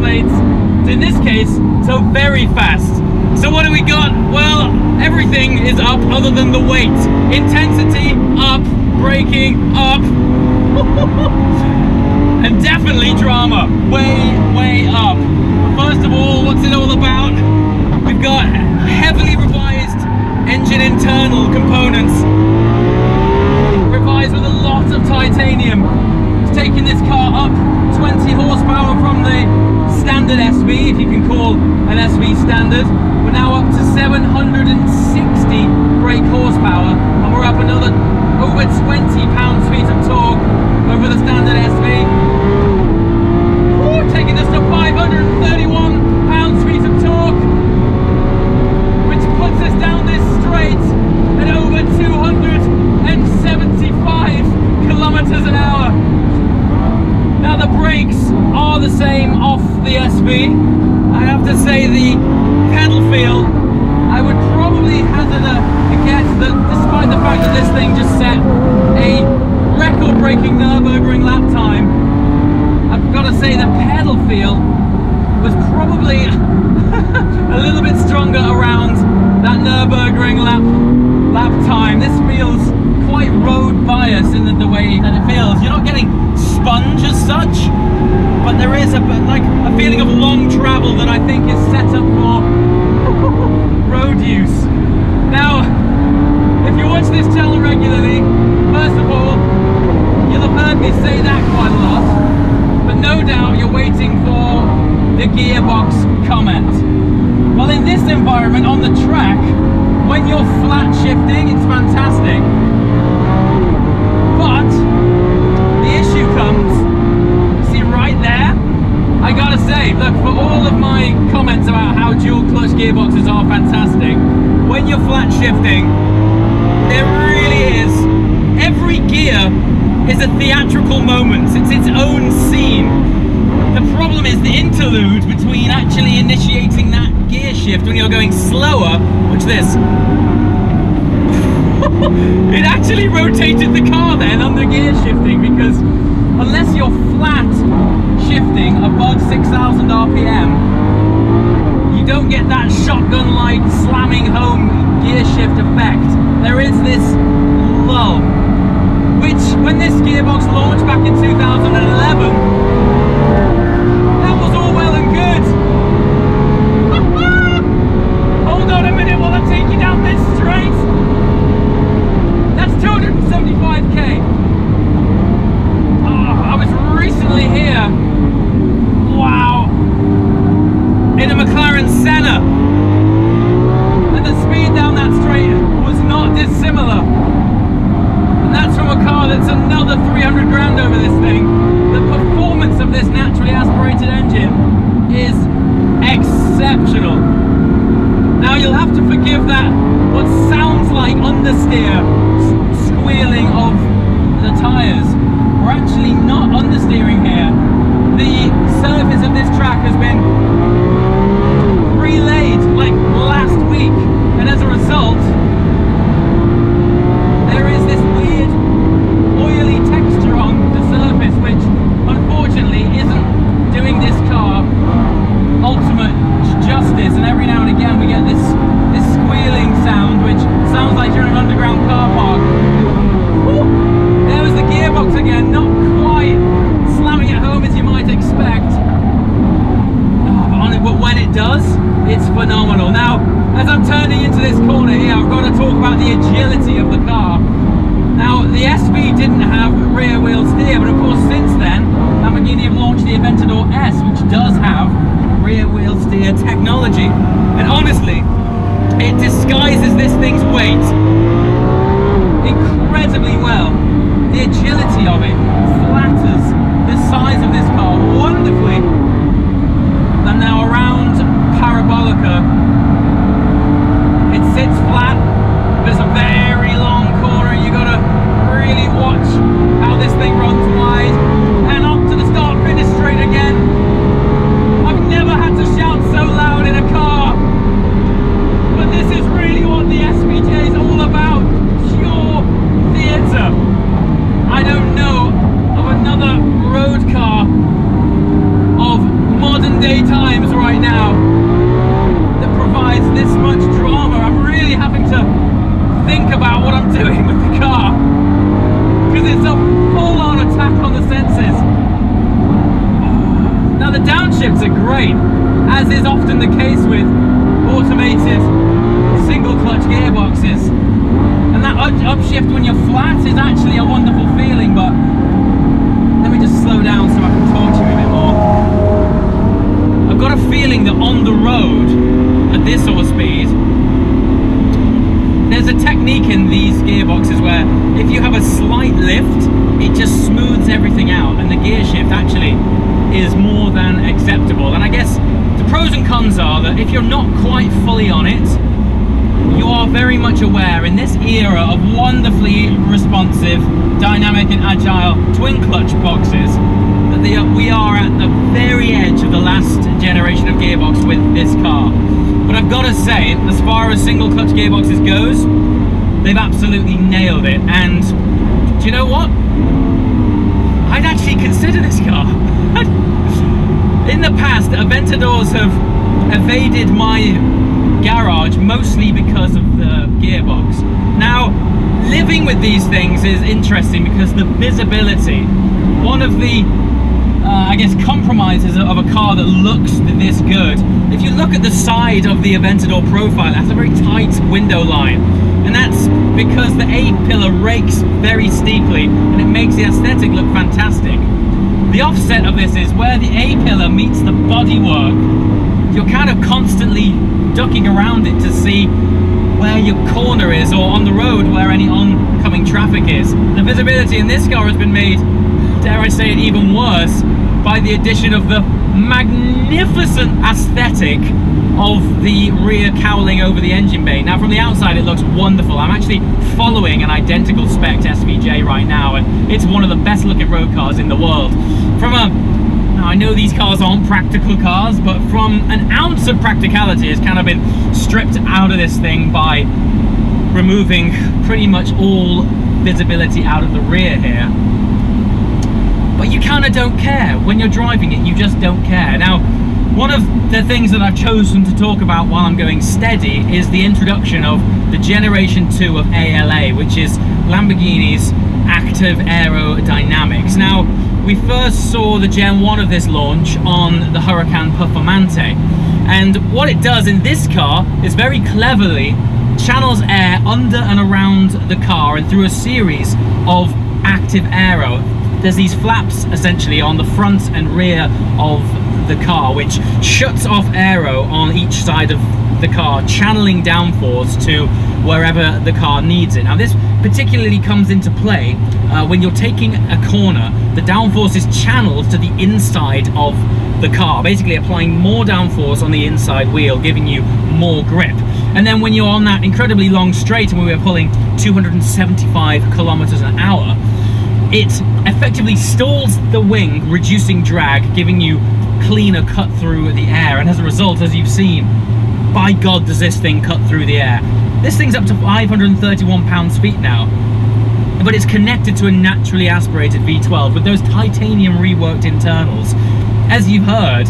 translates to, in this case, to very fast. So what do we got? Well, everything is up other than the weight. Intensity, up. Braking, up. And definitely drama, way up. First of all, what's it all about? We've got heavily revised engine internal components, revised with a lot of titanium. It's taking this car up 20 horsepower from the standard SV, if you can call an SV standard. We're now up to 760 brake horsepower, and we're up another over 20 pound-feet of torque over the standard SV. Ooh, taking us to 531 pound-feet of torque, which puts us down this straight at over 275 kilometers an hour. Now the brakes are the same off the SV. I have to say the pedal feel, I would probably hazard a guess that despite the fact that this thing just set a record-breaking Nurburgring lap time, I've got to say the pedal feel was probably a little bit stronger around that Nurburgring lap time. This feels quite road biased in the way that it feels. You're not getting sponge as such, but there is a feeling of long travel that I think is set up for road use. Now, if you watch this channel regularly, first of all, you'll have heard me say that quite a lot, but no doubt you're waiting for the gearbox comment. Well, in this environment on the track, when you're flat shifting, it's fantastic. But the issue comes, see right there, I gotta say, look, for all of my comments about how dual clutch gearboxes are fantastic, when you're flat shifting, there really is, every gear is a theatrical moment, it's its own scene. The problem is the interlude between actually initiating that gear shift when you're going slower. Watch this. It actually rotated the car then under gear shifting, because unless you're flat shifting above 6,000 RPM, you don't get that shotgun-like slamming home gear shift effect. There is this lull, which when this gearbox launched back in 2011, that was all well and good. Hold on a minute while I take you down this straight. That's 275k. Oh, I was recently here. Wow. In a McLaren Senna. And the speed down that straight was not dissimilar. And that's from a car that's another 300 grand over this thing. The performance of this naturally aspirated engine is exceptional. Now you'll have to forgive that what sounds like understeer squealing of the tyres. We're actually not understeering here. The surface of this track has been relayed like last week, and as a result there is this weird oily texture on the surface, which unfortunately isn't doing this car ultimate justice, and every now and again we get this squealing sound which sounds like you're in an underground car park. Woo! There was the gearbox again, not quite slamming it home as you might expect. But when it does, it's phenomenal. Now, as I'm turning into this corner here, I've got to talk about the agility of the car. Now, the SV didn't have rear wheel steer, but of course since then, Lamborghini have launched the Aventador S, which does have rear wheel steer technology. And honestly, it disguises this thing's weight incredibly well. The agility of it flatters the size of this car wonderfully. And now around Parabolica, it sits flat, but it's a very long corner. You gotta really watch how this thing runs wide. And up to the start-finish straight again. I've never had to shout so loud in a car, but this is really what the SVJ is all about. shift when you're flat is actually a wonderful feeling, but let me just slow down so I can talk to you a bit more. I've got a feeling that on the road at this sort of speed, there's a technique in these gearboxes where if you have a slight lift, it just smooths everything out, and the gear shift actually is more than acceptable. And I guess the pros and cons are that if you're not quite fully on it, you are very much aware in this era of wonderfully responsive, dynamic and agile twin clutch boxes that we are at the very edge of the last generation of gearbox with this car. But I've got to say, as far as single clutch gearboxes goes, they've absolutely nailed it. And do you know what? I'd actually consider this car. In the past, Aventadors have evaded my garage mostly because of the gearbox. Now, living with these things is interesting because the visibility, one of the I guess compromises of a car that looks this good. If you look at the side of the Aventador profile, it has a very tight window line, and that's because the A-pillar rakes very steeply and it makes the aesthetic look fantastic. The offset of this is where the A-pillar meets the bodywork, you're kind of constantly ducking around it to see where your corner is, or on the road where any oncoming traffic is. The visibility in this car has been made, dare I say it, even worse by the addition of the magnificent aesthetic of the rear cowling over the engine bay. Now from the outside it looks wonderful. I'm actually following an identical spec SVJ right now, and it's one of the best looking road cars in the world. Now I know these cars aren't practical cars, but from an ounce of practicality has kind of been stripped out of this thing by removing pretty much all visibility out of the rear here. But you kind of don't care. When you're driving it, you just don't care. Now, one of the things that I've chosen to talk about while I'm going steady is the introduction of the Generation 2 of ALA, which is Lamborghini's active aerodynamics. Now, we first saw the Gen 1 of this launch on the Huracan Performante. And what it does in this car is very cleverly channels air under and around the car and through a series of active aero. There's these flaps essentially on the front and rear of the car which shuts off aero on each side of the car, channeling downforce to wherever the car needs it. Now this particularly comes into play when you're taking a corner. The downforce is channeled to the inside of the car, basically applying more downforce on the inside wheel, giving you more grip. And then when you're on that incredibly long straight, and we were pulling 275 kilometers an hour, it effectively stalls the wing, reducing drag, giving you cleaner cut through the air. And as a result, as you've seen, by God does this thing cut through the air. This thing's up to 531 pounds-feet now, but it's connected to a naturally aspirated V12 with those titanium reworked internals. As you've heard,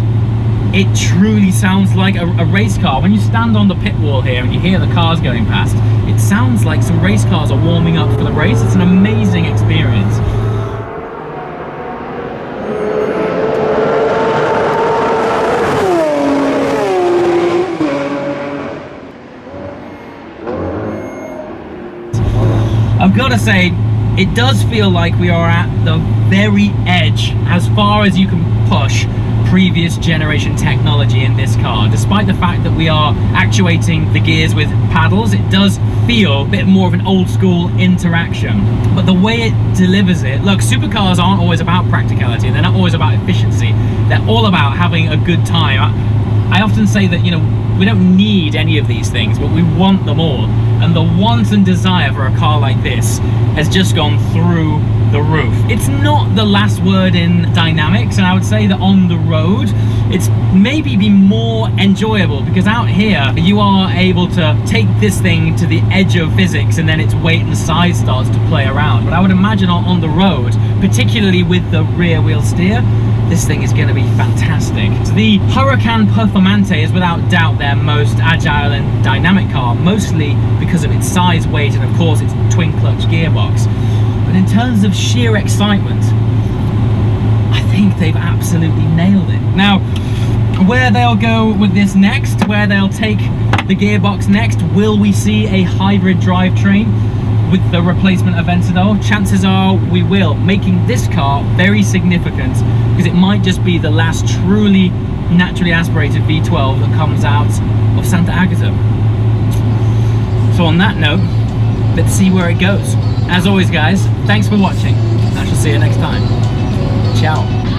it truly sounds like a race car. When you stand on the pit wall here and you hear the cars going past, it sounds like some race cars are warming up for the race. It's an amazing experience. I've got to say, it does feel like we are at the very edge as far as you can push previous generation technology in this car. Despite the fact that we are actuating the gears with paddles, it does feel a bit more of an old school interaction. But the way it delivers it, look, supercars aren't always about practicality, they're not always about efficiency, they're all about having a good time. I often say that, you know, we don't need any of these things, but we want them all. And the want and desire for a car like this has just gone through the roof. It's not the last word in dynamics, and I would say that on the road it's maybe be more enjoyable, because out here you are able to take this thing to the edge of physics and then its weight and size starts to play around. But I would imagine on the road, particularly with the rear wheel steer, this thing is going to be fantastic. So the Huracan Performante is without doubt their most agile and dynamic car, mostly because of its size, weight, and of course its twin clutch gearbox. But in terms of sheer excitement, I think they've absolutely nailed it. Now, where they'll go with this next, where they'll take the gearbox next, will we see a hybrid drivetrain? with the replacement Aventador. Chances are we will, making this car very significant, because it might just be the last truly naturally aspirated V12 that comes out of Santa Agata. So on that note, let's see where it goes. As always guys, thanks for watching. I shall see you next time. Ciao.